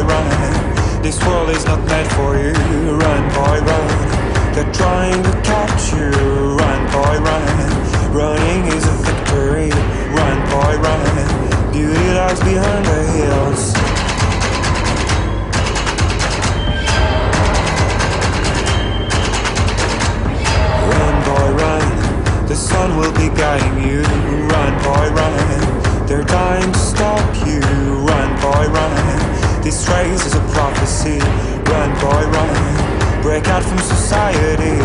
boy, run. This world is not meant for you. Run, boy, run. They're trying to catch you. Run, boy, run. Running is a victory. Run, boy, run. Beauty lies behind the hills. Run, boy, run. The sun will be guiding you. Run, boy, run. They're dying to stop you. Run, boy, run. This race is a prophecy. Run, boy, run. Break out from society.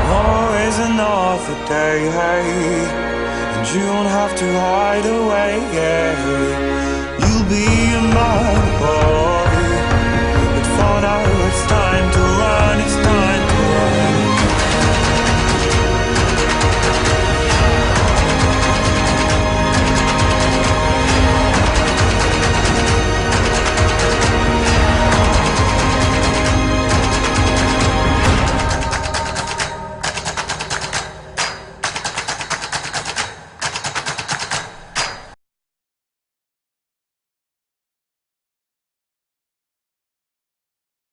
Always another day, hey, and you don't have to hide away, yeah. You'll be a man, boy, but for now it's time to